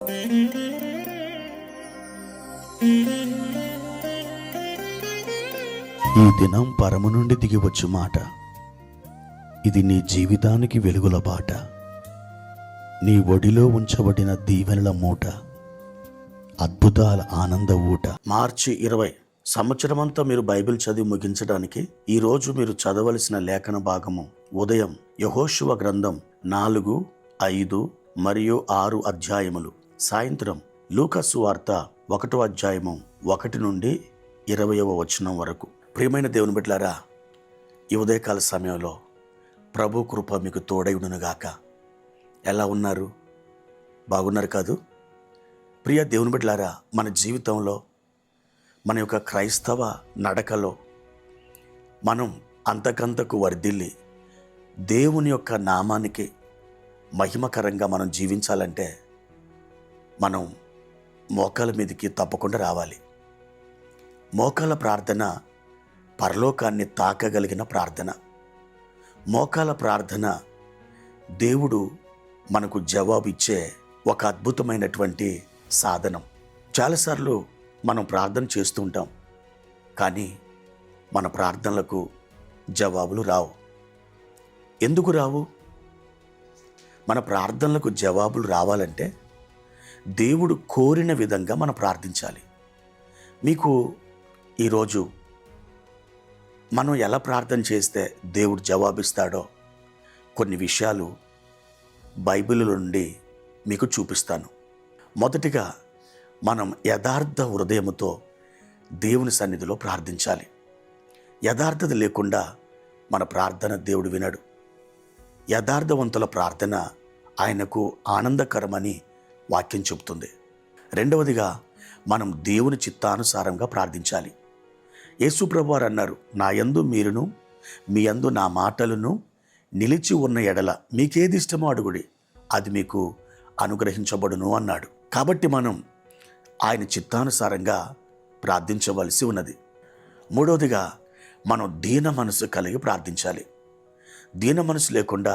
ఈ దినం పరము నుండి దిగివచ్చు మాట, ఇది నీ జీవితానికి వెలుగుల బాట, నీ ఒడిలో ఉంచబడిన దీవెనల మూట, అద్భుతాల ఆనంద ఊట. మార్చి 20 సంవత్సరమంతా మీరు బైబిల్ చదివి ముగించడానికి ఈరోజు మీరు చదవలసిన లేఖన భాగము ఉదయం యెహోషువ గ్రంథం 4, 5 మరియు 6 అధ్యాయములు, సాయంత్రం లూకా సువార్త 1వ అధ్యాయము 1 నుండి 20వ వచనం వరకు. ప్రియమైన దేవుని బిడ్డలారా, ఈ ఉదయకాల సమయంలో ప్రభు కృప మీకు తోడై ఉండునుగాక. ఎలా ఉన్నారు? బాగున్నారు కాదు? ప్రియ దేవుని బిడ్డలారా, మన జీవితంలో, మన యొక్క క్రైస్తవ నడకలో మనం అంతకంతకు వర్ధిల్లి దేవుని యొక్క నామానికి మహిమకరంగా మనం జీవించాలంటే మనం మోకాల మీదకి తప్పకుండా రావాలి. మోకాల ప్రార్థన పరలోకాన్ని తాకగలిగిన ప్రార్థన. మోకాల ప్రార్థన దేవుడు మనకు జవాబు ఇచ్చే ఒక అద్భుతమైనటువంటి సాధనం. చాలాసార్లు మనం ప్రార్థన చేస్తూ ఉంటాం, కానీ మన ప్రార్థనలకు జవాబులు రావు. ఎందుకు రావు? మన ప్రార్థనలకు జవాబులు రావాలంటే దేవుడు కోరిన విధంగా మనం ప్రార్థించాలి. మీకు ఈరోజు మనం ఎలా ప్రార్థన చేస్తే దేవుడు జవాబిస్తాడో కొన్ని విషయాలు బైబిల్ నుండి మీకు చూపిస్తాను. మొదటిగా మనం యథార్థ హృదయముతో దేవుని సన్నిధిలో ప్రార్థించాలి. యథార్థత లేకుండా మన ప్రార్థన దేవుడు వినడు. యథార్థవంతుల ప్రార్థన ఆయనకు ఆనందకరమని వాక్యం చెబుతుంది. రెండవదిగా మనం దేవుని చిత్తానుసారంగా ప్రార్థించాలి. యేసు ప్రభువారు అన్నారు, నా యందు మీరును మీ యందు నా మాటలను నిలిచి ఉన్న ఎడల మీకేది ఇష్టమో అడుగుడి, అది మీకు అనుగ్రహించబడును అన్నాడు. కాబట్టి మనం ఆయన చిత్తానుసారంగా ప్రార్థించవలసి ఉన్నది. మూడవదిగా మనం దీన మనసు కలిగి ప్రార్థించాలి. దీన మనసు లేకుండా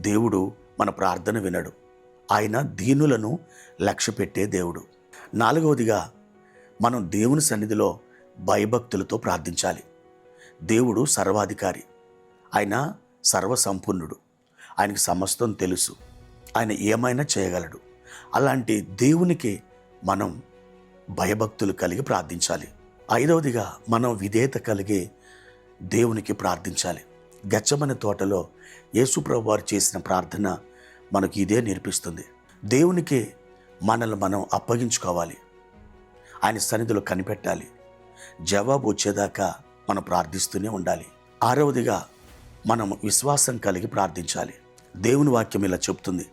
దేవుడు మన ప్రార్థన వినడు. ఆయన దీనులను లక్ష్యపెట్టే దేవుడు. నాలుగవదిగా మనం దేవుని సన్నిధిలో భయభక్తులతో ప్రార్థించాలి. దేవుడు సర్వాధికారి, ఆయన సర్వసంపూర్ణుడు, ఆయనకు సమస్తం తెలుసు, ఆయన ఏమైనా చేయగలడు. అలాంటి దేవునికి మనం భయభక్తులు కలిగి ప్రార్థించాలి. ఐదవదిగా మనం విధేయత కలిగి దేవునికి ప్రార్థించాలి. గెత్సేమనే తోటలో యేసు ప్రభువారు చేసిన ప్రార్థన మనకు ఇదే నేర్పిస్తుంది. దేవునికి మనల్ని మనం అప్పగించుకోవాలి, ఆయన సన్నిధిలో కనిపెట్టాలి. జవాబు వచ్చేదాకా మనం ప్రార్థిస్తూనే ఉండాలి. ఆరవదిగా మనం విశ్వాసం కలిగి ప్రార్థించాలి. దేవుని వాక్యం ఇలా చెప్తుంది,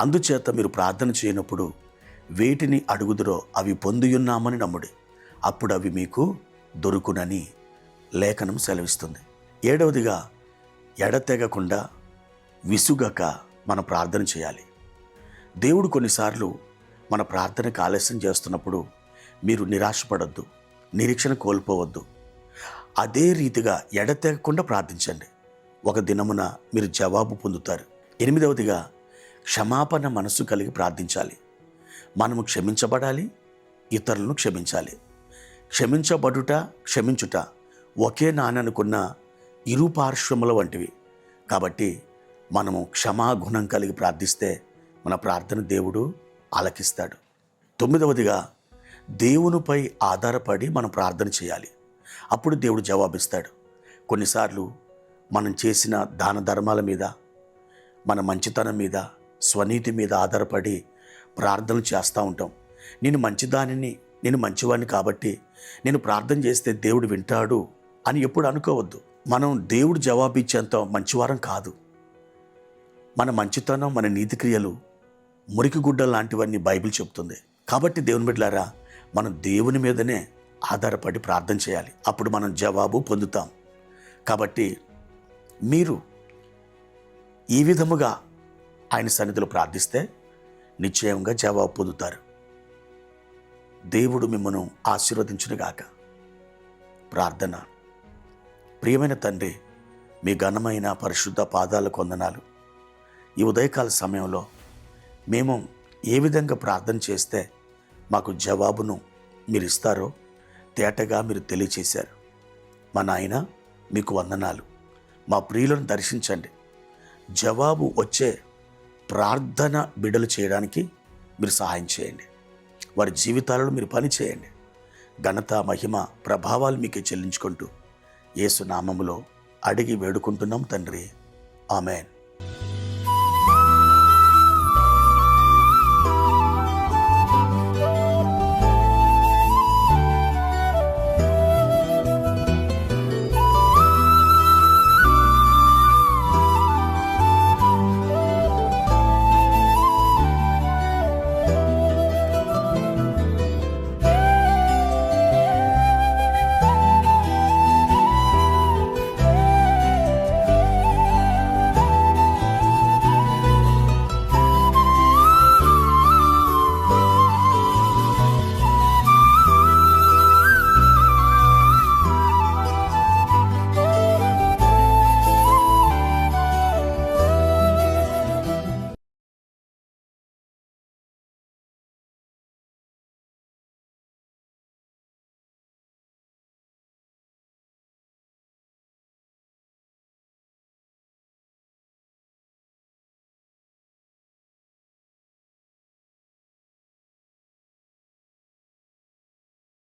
అందుచేత మీరు ప్రార్థన చేయనప్పుడు వేటిని అడుగుదురో అవి పొందియున్నామని నమ్ముడి, అప్పుడు అవి మీకు దొరుకునని లేఖనం సెలవిస్తుంది. ఏడవదిగా ఎడతెగకుండా విసుగక మనం ప్రార్థన చేయాలి. దేవుడు కొన్నిసార్లు మన ప్రార్థనకు ఆలస్యం చేస్తున్నప్పుడు మీరు నిరాశపడొద్దు, నిరీక్షణ కోల్పోవద్దు. అదే రీతిగా ఎడతెగకుండా ప్రార్థించండి. ఒక దినమున మీరు జవాబు పొందుతారు. ఎనిమిదవదిగా క్షమాపణ మనసు కలిగి ప్రార్థించాలి. మనము క్షమించబడాలి, ఇతరులను క్షమించాలి. క్షమించబడుట, క్షమించుట ఒకే నాణెనుకున్న ఇరు పార్శ్వముల వంటివి. కాబట్టి మనము క్షమాగుణం కలిగి ప్రార్థిస్తే మన ప్రార్థన దేవుడు ఆలకిస్తాడు. తొమ్మిదవదిగా దేవునిపై ఆధారపడి మనం ప్రార్థన చేయాలి. అప్పుడు దేవుడు జవాబిస్తాడు. కొన్నిసార్లు మనం చేసిన దాన ధర్మాల మీద, మన మంచితనం మీద, స్వనీతి మీద ఆధారపడి ప్రార్థనలు చేస్తూ ఉంటాం. నేను మంచిదానిని, నేను మంచివాడిని కాబట్టి నేను ప్రార్థన చేస్తే దేవుడు వింటాడు అని ఎప్పుడు అనుకోవద్దు. మనం దేవుడు జవాబిచ్చేంత మంచివారం కాదు. మన మంచితనం, మన నీతి క్రియలు మురికి గుడ్డలు లాంటివన్నీ బైబిల్ చెప్తుంది. కాబట్టి దేవుని బిడ్డలారా, మనం దేవుని మీదనే ఆధారపడి ప్రార్థన చేయాలి. అప్పుడు మనం జవాబు పొందుతాం. కాబట్టి మీరు ఈ విధముగా ఆయన సన్నిధిలో ప్రార్థిస్తే నిశ్చయంగా జవాబు పొందుతారు. దేవుడు మిమ్మను ఆశీర్వదించునుగాక. ప్రార్థన. ప్రియమైన తండ్రి, మీ ఘనమైన పరిశుద్ధ పాదాలకు వందనాలు. ఈ ఉదయకాల సమయంలో మేము ఏ విధంగా ప్రార్థన చేస్తే మాకు జవాబును మీరు ఇస్తారో తేటగా మీరు తెలియచేశారు. మా నాయన మీకు వందనాలు. మా ప్రియులను దర్శించండి. జవాబు వచ్చే ప్రార్థన బిడ్డలు చేయడానికి మీరు సహాయం చేయండి. వారి జీవితాలలో మీరు పని చేయండి. ఘనత, మహిమ, ప్రభావాలు మీకే చెల్లించుకుంటూ యేసు నామములో అడిగి వేడుకుంటున్నాం తండ్రి. ఆమెన్.